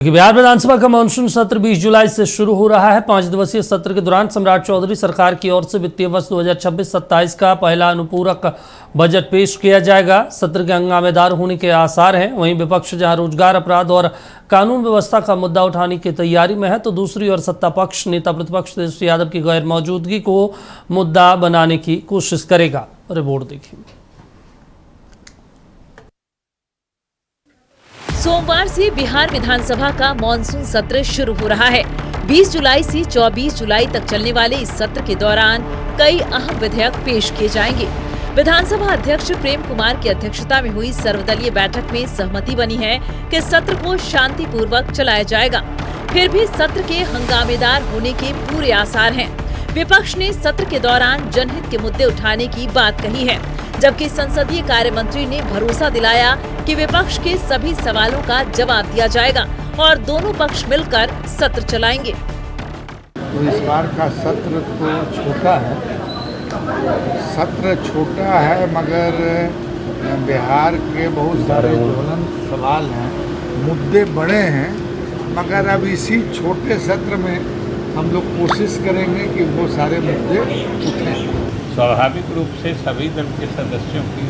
बिहार विधानसभा का मानसून सत्र 20 जुलाई से शुरू हो रहा है। 5 दिवसीय सत्र के दौरान सम्राट चौधरी सरकार की ओर से वित्तीय वर्ष 2026-27 का पहला अनुपूरक बजट पेश किया जाएगा। सत्र के हंगामेदार होने के आसार हैं। वहीं विपक्ष जहां रोजगार, अपराध और कानून व्यवस्था का मुद्दा उठाने की तैयारी में है, तो दूसरी ओर सत्ता पक्ष नेता प्रतिपक्ष तेजस्वी यादव की गैर मौजूदगी को मुद्दा बनाने की कोशिश करेगा। रिपोर्ट देखिए। सोमवार से बिहार विधानसभा का मॉनसून सत्र शुरू हो रहा है। 20 जुलाई से 24 जुलाई तक चलने वाले इस सत्र के दौरान कई अहम विधेयक पेश किए जाएंगे। विधानसभा अध्यक्ष प्रेम कुमार की अध्यक्षता में हुई सर्वदलीय बैठक में सहमति बनी है कि सत्र को शांतिपूर्वक चलाया जाएगा। फिर भी सत्र के हंगामेदार होने के पूरे आसार हैं। विपक्ष ने सत्र के दौरान जनहित के मुद्दे उठाने की बात कही है, जबकि संसदीय कार्य मंत्री ने भरोसा दिलाया कि विपक्ष के सभी सवालों का जवाब दिया जाएगा और दोनों पक्ष मिलकर सत्र चलाएंगे। तो इस बार का सत्र तो छोटा है, मगर बिहार के बहुत सारे ज्वलंत सवाल हैं, मुद्दे बड़े हैं, मगर अब इसी छोटे सत्र में हम लोग कोशिश करेंगे कि वो सारे मुद्दे उठें। स्वाभाविक रूप से सभी दल के सदस्यों की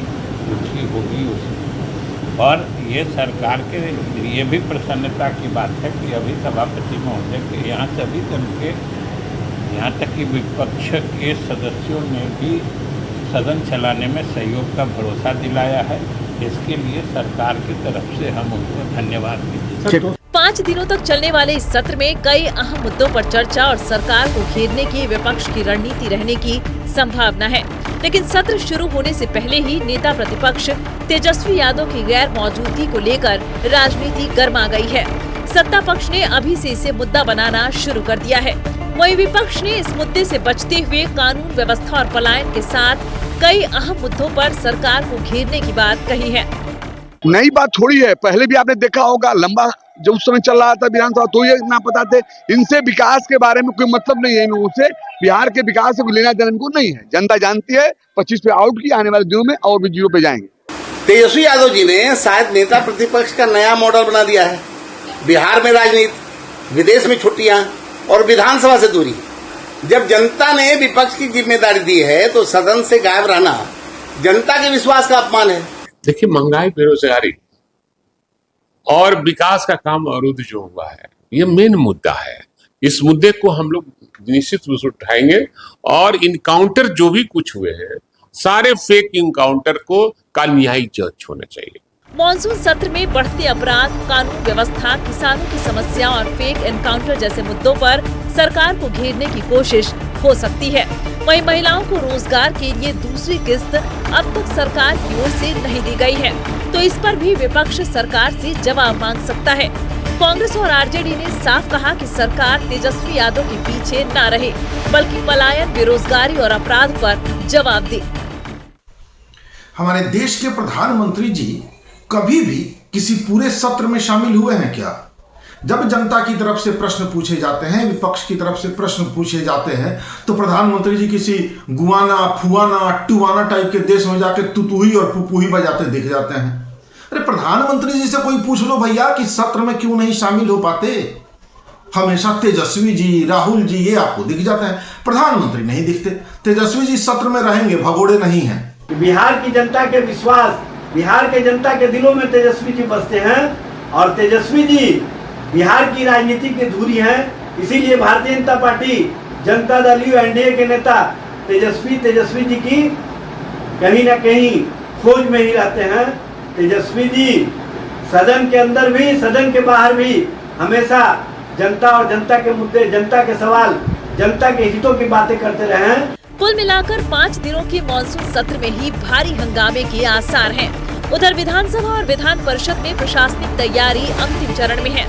रुचि होगी उसमें, और ये सरकार के लिए भी प्रसन्नता की बात है कि अभी सभापति महोदय के यहाँ सभी दल के, यहाँ तक कि विपक्ष के सदस्यों ने भी सदन चलाने में सहयोग का भरोसा दिलाया है। इसके लिए सरकार की तरफ से हम उनको धन्यवाद देते। 5 दिनों तक चलने वाले इस सत्र में कई अहम मुद्दों पर चर्चा और सरकार को घेरने की विपक्ष की रणनीति रहने की संभावना है। लेकिन सत्र शुरू होने से पहले ही नेता प्रतिपक्ष तेजस्वी यादव की गैर मौजूदगी को लेकर राजनीति गर्मा गई है। सत्ता पक्ष ने अभी से इसे मुद्दा बनाना शुरू कर दिया है। वहीं विपक्ष ने इस मुद्दे से बचते हुए कानून व्यवस्था और पलायन के साथ कई अहम मुद्दों पर सरकार को घेरने की बात कही है। नई बात थोड़ी है, पहले भी आपने देखा होगा, लंबा जब उस समय चल रहा था विधानसभा, तो ये ना पता थे। इनसे विकास के बारे में कोई मतलब नहीं है, इनसे बिहार के विकास से लेना देना इनको नहीं है। जनता जानती है 25 पे आउट की, आने वाले दिनों में और भी 0 पे जाएंगे। तेजस्वी यादव जी ने शायद नेता प्रतिपक्ष का नया मॉडल बना दिया है। बिहार में राजनीति, विदेश में छुट्टियां और विधानसभा से दूरी। जब जनता ने विपक्ष की जिम्मेदारी दी है तो सदन से गायब रहना जनता के विश्वास का अपमान है। देखिए, महंगाई, बेरोजगारी और विकास का काम अवरुद्ध जो हुआ है, ये मेन मुद्दा है। इस मुद्दे को हम लोग निश्चित रूप से उठाएंगे और इनकाउंटर जो भी कुछ हुए हैं, सारे फेक इनकाउंटर को का न्यायिक जांच होना चाहिए। मॉनसून सत्र में बढ़ते अपराध, कानून व्यवस्था, किसानों की समस्या और फेक एनकाउंटर जैसे मुद्दों पर सरकार को घेरने की कोशिश हो सकती है। वहीं महिलाओं को रोजगार के लिए दूसरी किस्त अब तक सरकार की ओर से नहीं दी गई है, तो इस पर भी विपक्ष सरकार से जवाब मांग सकता है। कांग्रेस और आरजेडी ने साफ कहा कि सरकार तेजस्वी यादव के पीछे न रहे, बल्कि पलायन, बेरोजगारी और अपराध पर जवाब दे। हमारे देश के प्रधानमंत्री जी कभी भी किसी पूरे सत्र में शामिल हुए हैं क्या? जब जनता की तरफ से प्रश्न पूछे जाते हैं, विपक्ष की तरफ से प्रश्न पूछे जाते हैं, तो प्रधानमंत्री जी किसी गुआना, फुआना, टुआना टाइप के देश में जाके तुतुही और पुपुही बजाते दिख जाते हैं। अरे प्रधानमंत्री जी से कोई पूछ लो भैया कि सत्र में क्यों नहीं शामिल हो पाते? हमेशा तेजस्वी जी, राहुल जी ये आपको दिख जाते हैं, प्रधानमंत्री नहीं दिखते। तेजस्वी जी सत्र में रहेंगे, भगोड़े नहीं हैं। बिहार की जनता के विश्वास, बिहार के जनता के दिलों में तेजस्वी जी बसते हैं और तेजस्वी जी बिहार की राजनीति की धुरी हैं। इसीलिए भारतीय जनता पार्टी, जनता दल एनडीए के नेता तेजस्वी जी की कहीं ना कहीं खोज में ही रहते हैं। तेजस्वी जी सदन के अंदर भी, सदन के बाहर भी हमेशा जनता और जनता के मुद्दे, जनता के सवाल, जनता के हितों की बातें करते रहे हैं। कुल मिलाकर 5 दिनों के मॉनसून सत्र में ही भारी हंगामे के आसार हैं। उधर विधानसभा और विधान परिषद में प्रशासनिक तैयारी अंतिम चरण में है।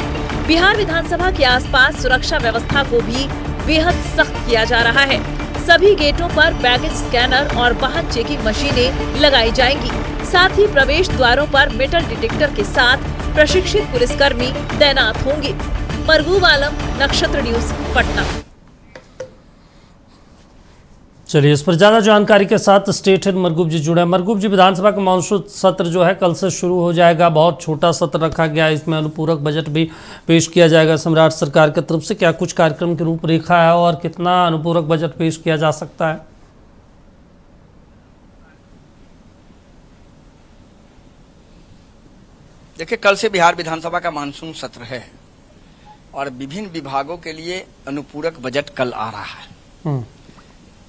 बिहार विधानसभा के आसपास सुरक्षा व्यवस्था को भी बेहद सख्त किया जा रहा है। सभी गेटों पर बैगेज स्कैनर और वाहन चेकिंग मशीनें लगाई जाएंगी। साथ ही प्रवेश द्वारों पर मेटल डिटेक्टर के साथ प्रशिक्षित पुलिसकर्मी तैनात होंगे। मरगूब आलम, नक्षत्र न्यूज, पटना। चलिए, इस पर ज्यादा जानकारी के साथ स्टेट हेड मरगूब जी जुड़े हैं। मरगूब जी, विधानसभा का मानसून सत्र जो है कल से शुरू हो जाएगा। बहुत छोटा सत्र रखा गया है, इसमें अनुपूरक बजट भी पेश किया जाएगा सम्राट सरकार की तरफ से। क्या कुछ कार्यक्रम की रूपरेखा है और कितना अनुपूरक बजट पेश किया जा सकता है? देखिए, कल से बिहार विधानसभा का मानसून सत्र है और विभिन्न विभागों के लिए अनुपूरक बजट कल आ रहा है।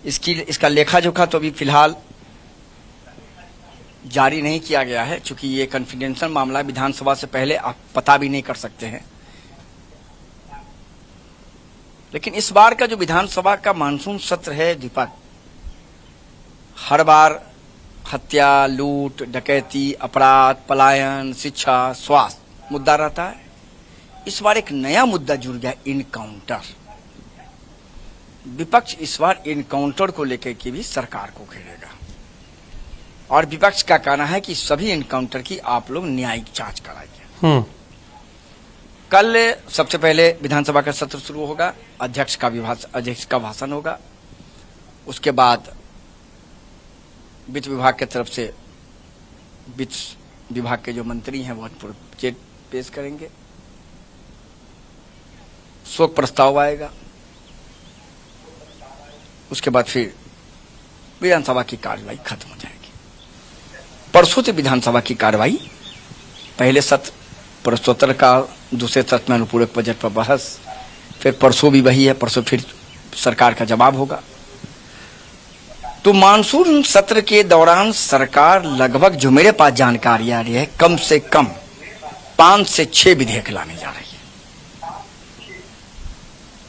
इसका लेखा जोखा तो अभी फिलहाल जारी नहीं किया गया है, क्योंकि ये कॉन्फिडेंशियल मामला विधानसभा से पहले आप पता भी नहीं कर सकते हैं। लेकिन इस बार का जो विधानसभा का मानसून सत्र है दीपक, हर बार हत्या, लूट, डकैती, अपराध, पलायन, शिक्षा, स्वास्थ्य मुद्दा रहता है। इस बार एक नया मुद्दा जुड़ गया, इनकाउंटर। विपक्ष इस बार इनकाउंटर को लेकर के भी सरकार को घेरेगा और विपक्ष का कहना है कि सभी इनकाउंटर की आप लोग न्यायिक जांच कराइए। कल सबसे पहले विधानसभा का सत्र शुरू होगा, अध्यक्ष का भाषण होगा। उसके बाद वित्त विभाग की तरफ से वित्त विभाग के जो मंत्री हैं वो बजट पेश करेंगे, शोक प्रस्ताव आएगा। उसके बाद फिर विधानसभा की कार्यवाही खत्म हो जाएगी। परसों से विधानसभा की कार्यवाही, पहले सत्र प्रश्नोत्तर का, दूसरे सत्र में अनुपूरक बजट पर बहस, फिर परसों भी वही है, परसों फिर सरकार का जवाब होगा। तो मानसून सत्र के दौरान सरकार लगभग, जो मेरे पास जानकारी आ रही है, कम से कम 5 से 6 विधेयक लाने जा रही है।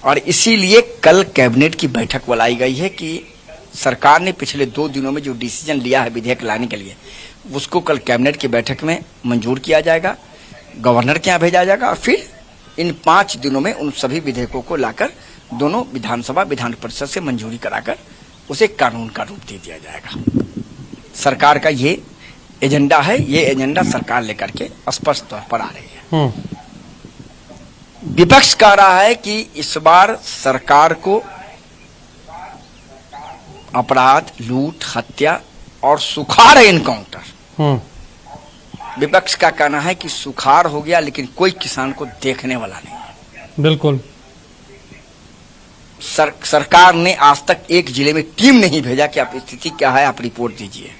और इसीलिए कल कैबिनेट की बैठक बुलाई गई है कि सरकार ने पिछले 2 दिनों में जो डिसीजन लिया है विधेयक लाने के लिए, उसको कल कैबिनेट की बैठक में मंजूर किया जाएगा, गवर्नर के यहाँ भेजा जाएगा और फिर इन 5 दिनों में उन सभी विधेयकों को लाकर दोनों विधानसभा विधान परिषद से मंजूरी कराकर उसे कानून का रूप दे दिया जाएगा। सरकार का ये एजेंडा है, ये एजेंडा सरकार लेकर के स्पष्ट तौर पर आ रही है। विपक्ष कह रहा है कि इस बार सरकार को अपराध, लूट, हत्या और सुखाड़ एनकाउंटर। विपक्ष का कहना है कि सुखाड़ हो गया लेकिन कोई किसान को देखने वाला नहीं है। बिल्कुल। सरकार ने आज तक एक जिले में टीम नहीं भेजा कि आप स्थिति क्या है, आप रिपोर्ट दीजिए।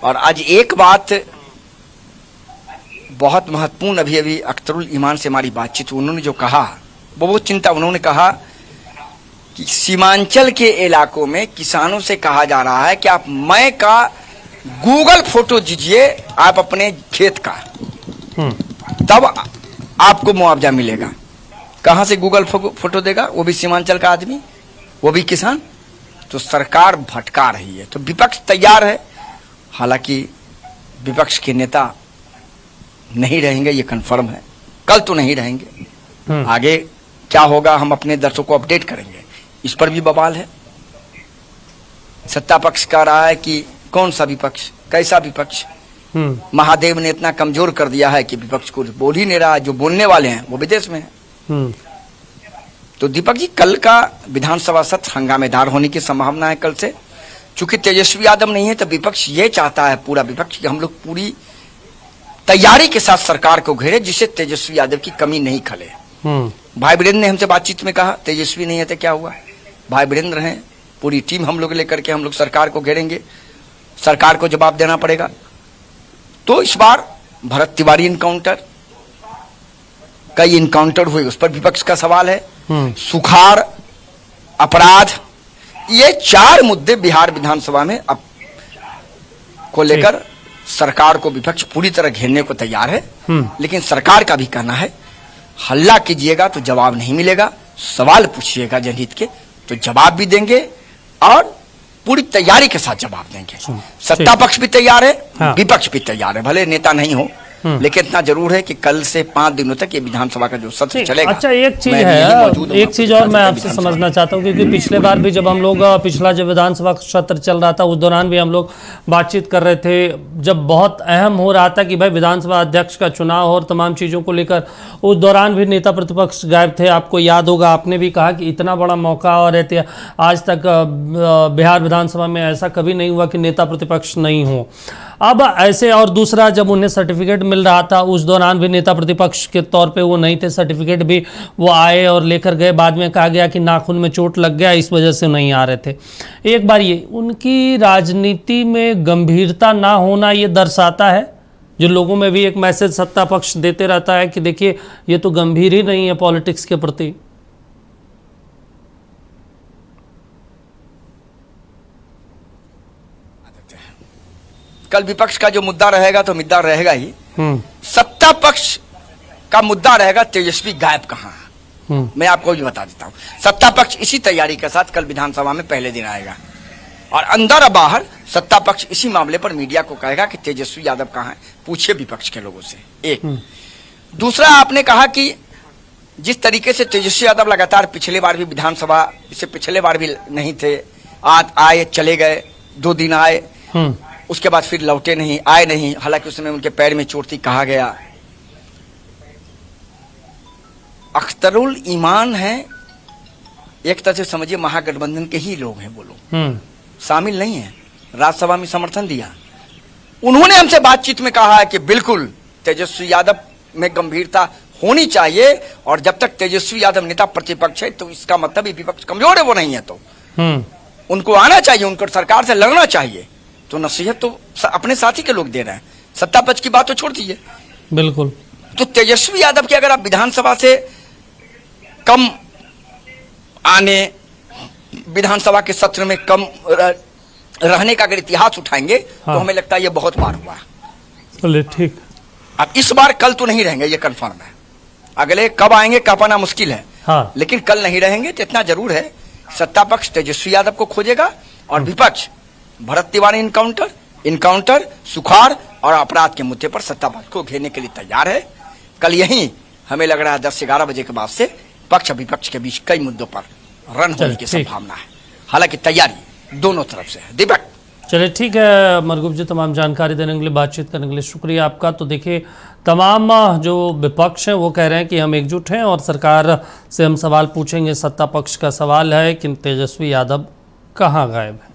और आज एक बात बहुत महत्वपूर्ण, अभी अख्तरुल ईमान से हमारी बातचीत, उन्होंने जो कहा वो बहुत चिंता, उन्होंने कहा कि सीमांचल के इलाकों में किसानों से कहा जा रहा है कि आप मैं का गूगल फोटो दीजिए आप अपने खेत का, तब आपको मुआवजा मिलेगा। कहां से गूगल फोटो देगा, वो भी सीमांचल का आदमी, वो भी किसान। तो सरकार भटका रही है। तो विपक्ष तैयार है, हालांकि विपक्ष के नेता नहीं रहेंगे, ये कंफर्म है। कल तो नहीं रहेंगे, आगे क्या होगा हम अपने दर्शकों को अपडेट करेंगे। इस पर भी बवाल है। सत्ता पक्ष कह रहा है कि कौन सा विपक्ष, कैसा विपक्ष। महादेव ने इतना कमजोर कर दिया है कि विपक्ष को बोल ही नहीं रहा, जो बोलने वाले हैं वो विदेश में हैं। तो दीपक जी, कल का विधानसभा सत्र हंगामेदार होने की संभावना है। कल से चूंकि तेजस्वी यादव नहीं है तो विपक्ष ये चाहता है, पूरा विपक्ष, कि हम लोग पूरी तैयारी के साथ सरकार को घेरे जिससे तेजस्वी यादव की कमी नहीं खले। भाई वीरेंद्र ने हमसे बातचीत में कहा तेजस्वी नहीं है तो क्या हुआ, भाई वीरेंद्र हैं, पूरी टीम हम लोग लेकर के हम लोग सरकार को घेरेंगे, सरकार को जवाब देना पड़ेगा। तो इस बार भरत तिवारी इनकाउंटर, कई इनकाउंटर हुए, उस पर विपक्ष का सवाल है। सुखाड़, अपराध, ये 4 मुद्दे बिहार विधानसभा में अब को लेकर सरकार को विपक्ष पूरी तरह घेरने को तैयार है। लेकिन सरकार का भी कहना है हल्ला कीजिएगा तो जवाब नहीं मिलेगा, सवाल पूछिएगा जनहित के तो जवाब भी देंगे और पूरी तैयारी के साथ जवाब देंगे। सत्ता पक्ष भी तैयार है, विपक्ष भी तैयार है, भले नेता नहीं हो लेकिन इतना जरूर है कि कल से 5 दिनों तक ये विधानसभा का जो सत्र चलेगा। अच्छा, एक चीज मैं भी है, यहीं मौजूद हूं, एक चीज और मैं आपसे समझना चाहता हूँ, क्योंकि पिछले बार भी जब हम लोग पिछला जब विधानसभा सत्र चल रहा था उस दौरान भी हम लोग बातचीत कर रहे थे, जब बहुत अहम हो रहा था कि भाई विधानसभा अध्यक्ष का चुनाव और तमाम चीज़ों को लेकर, उस दौरान भी नेता प्रतिपक्ष गायब थे। आपको याद होगा, आपने भी कहा कि इतना बड़ा मौका और आज तक बिहार विधानसभा में ऐसा कभी नहीं हुआ कि नेता प्रतिपक्ष नहीं हो। अब ऐसे, और दूसरा, जब उन्हें सर्टिफिकेट मिल रहा था उस दौरान भी नेता प्रतिपक्ष के तौर पे वो नहीं थे, सर्टिफिकेट भी वो आए और लेकर गए, बाद में कहा गया कि नाखून में चोट लग गया, इस वजह से नहीं आ रहे थे। एक बार ये उनकी राजनीति में गंभीरता ना होना ये दर्शाता है, जो लोगों में भी एक मैसेज सत्ता पक्ष देते रहता है कि देखिए ये तो गंभीर ही नहीं है पॉलिटिक्स के प्रति। कल विपक्ष का जो मुद्दा रहेगा तो मुद्दा रहेगा ही, सत्ता पक्ष का मुद्दा रहेगा तेजस्वी गायब कहाँ है। मैं आपको भी बता देता हूँ, सत्ता पक्ष इसी तैयारी के साथ कल विधानसभा में पहले दिन आएगा और अंदर और बाहर सत्ता पक्ष इसी मामले पर मीडिया को कहेगा कि तेजस्वी यादव कहाँ है, पूछिए विपक्ष के लोगों से। एक दूसरा, आपने कहा कि जिस तरीके से तेजस्वी यादव लगातार पिछले बार भी विधानसभा, इससे पिछले बार भी नहीं थे, आज आए चले गए, 2 दिन आए, उसके बाद फिर लौटे नहीं, आए नहीं, हालांकि उस समय उनके पैर में चोट थी, कहा गया। अख्तरुल ईमान है, एक तरह से समझिए महागठबंधन के ही लोग हैं वो लोग, शामिल नहीं है, राज्यसभा में समर्थन दिया। उन्होंने हमसे बातचीत में कहा है कि बिल्कुल तेजस्वी यादव में गंभीरता होनी चाहिए और जब तक तेजस्वी यादव नेता प्रतिपक्ष है तो इसका मतलब विपक्ष कमजोर है, वो नहीं है तो उनको आना चाहिए, उनको सरकार से लड़ना चाहिए। तो नसीहत तो अपने साथी के लोग दे रहे हैं, सत्ता पक्ष की बात तो छोड़ दीजिए। बिल्कुल। तो तेजस्वी यादव की अगर आप विधानसभा से कम आने, विधानसभा के सत्र में कम रहने का अगर इतिहास उठाएंगे तो हमें लगता है ये बहुत बार हुआ। चलिए ठीक। अब इस बार कल तो नहीं रहेंगे, ये कंफर्म है। अगले कब आएंगे कह पाना मुश्किल है, लेकिन कल नहीं रहेंगे तो इतना जरूर है, सत्ता पक्ष तेजस्वी यादव को खोजेगा और विपक्ष भरत तिवारी इनकाउंटर, सुखाड़ और अपराध के मुद्दे पर सत्ता पक्ष को घेरने के लिए तैयार है। कल यही हमें लग रहा है 10 से 11 बजे के बाद से पक्ष विपक्ष के बीच कई मुद्दों पर रण होने की संभावना है, हालांकि तैयारी दोनों तरफ से है। दीपक, चलिए ठीक है मरगूब जी, तमाम जानकारी देने के लिए, बातचीत करने के लिए शुक्रिया आपका। तो देखिए, तमाम जो विपक्ष हैं वो कह रहे हैं कि हम एकजुट हैं और सरकार से हम सवाल पूछेंगे। सत्ता पक्ष का सवाल है कि तेजस्वी यादव कहाँ गायब है।